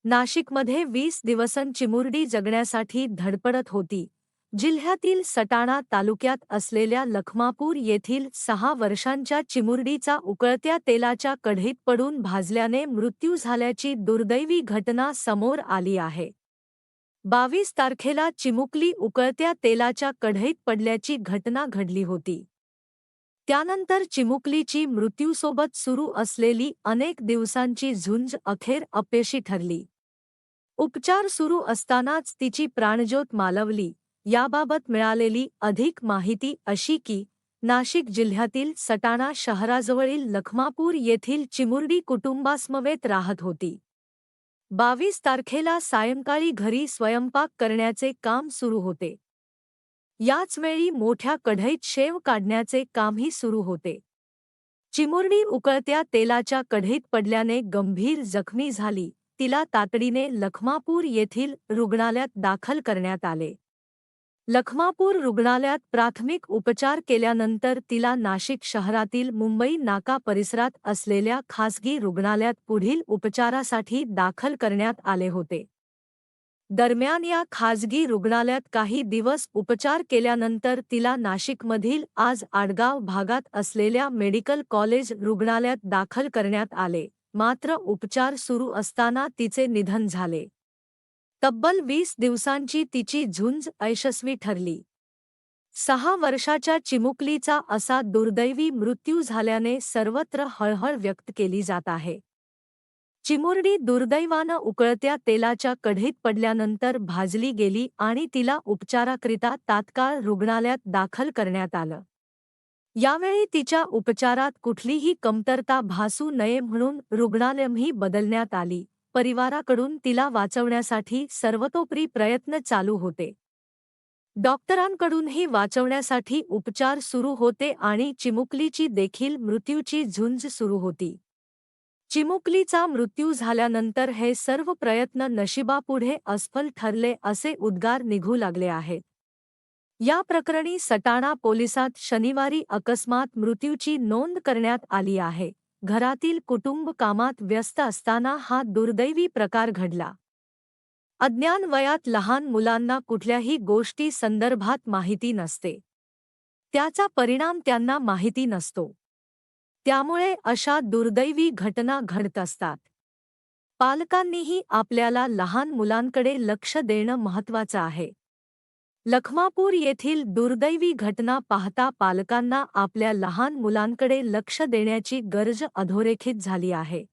नाशिकमध्ये 20 दिवसां चिमुरडी जगण्यासाठी धडपडत होती. जिल्ह्यातील सटाणा तालुक्यात असलेल्या लखमापूर येथील 6 वर्षांच्या चिमुरडीचा उकळत्या तेलाच्या कढईत पडून भाजल्याने मृत्यू झाल्याची दुर्दैवी घटना समोर आली आहे. 22 तारखेला चिमुकली उकळत्या तेलाच्या कढईत पडल्याची घटना घडली होती. त्यानंतर चिमुकलीची मृत्यूसोबत सुरू असलेली अनेक दिवसांची झुंज अखेर अपयशी ठरली. उपचार सुरू असतानाच तिची प्राणज्योत मालवली. याबाबत मिळालेली अधिक माहिती अशी की नाशिक जिल्ह्यातील सटाणा शहराजवळील लखमापूर येथील चिमुरडी कुटुंबासमवेत राहत होती. 22 तारखेला सायंकाळी घरी स्वयंपाक करण्याचे काम सुरू होते. याच वेळी मोठ्या कढईत शेव काढण्याचे कामही सुरू होते. चिमुरडी उकळत्या तेलाच्या कढईत पडल्याने गंभीर जखमी झाली. तिला तातडीने लखमापूर येथील रुग्णालयात दाखल करण्यात आले. लखमापूर रुग्णालयात प्राथमिक उपचार केल्यानंतर तिला नाशिक शहरातील मुंबई नाका परिसरात असलेल्या खासगी रुग्णालयात पुढील उपचारासाठी दाखल करण्यात आले होते. दरम्यान या खाजगी रुग्णालयात काही दिवस उपचार केल्यानंतर तिला नाशिकमधील आज आडगाव भागात असलेल्या मेडिकल कॉलेज रुग्णालयात दाखल करण्यात आले. मात्र उपचार सुरू असताना तिचे निधन झाले. तब्बल 20 दिवसांची तिची झुंज अयशस्वी ठरली. 6 वर्षाच्या चिमुकलीचा असा दुर्दैवी मृत्यू झाल्याने सर्वत्र हळहळ व्यक्त केली जात आहे. चिमुरडी दुर्दैवानं उकळत्या तेलाच्या कढईत पडल्यानंतर भाजली गेली आणि तिला उपचाराकरिता तात्काळ रुग्णालयात दाखल करण्यात आलं. यावेळी तिच्या उपचारात कुठलीही कमतरता भासू नये म्हणून रुग्णालयही बदलण्यात आली. परिवाराकडून तिला वाचवण्यासाठी सर्वतोपरी प्रयत्न चालू होते. डॉक्टरांकडूनही वाचवण्यासाठी उपचार सुरू होते आणि चिमुकलीची देखील मृत्यूची झुंज सुरू होती. चिमुकलीचा मृत्यू झाल्यानंतर हे सर्व प्रयत्न नशिबापुढे असफल ठरले असे उद्गार निघू लागले आहेत. या प्रकरणी सटाणा पोलिसात शनिवारी अकस्मात मृत्यूची नोंद करण्यात आली आहे. घरातील कुटुंब कामात व्यस्त असताना हा दुर्दैवी प्रकार घडला. अज्ञान वयात लहान मुलांना कुठल्याही गोष्टी संदर्भात माहिती नसते. त्याचा परिणाम त्यांना माहिती नसतो. त्यामुळे अशा दुर्दैवी घटना घडत असतात. पालकांनीही आपल्याला लहान मुलांकडे लक्ष देणं महत्त्वाचं आहे. लखमापूर येथील दुर्दैवी घटना पाहता पालकांना आपल्या लहान मुलांकडे लक्ष देण्याची गरज अधोरेखित झाली आहे.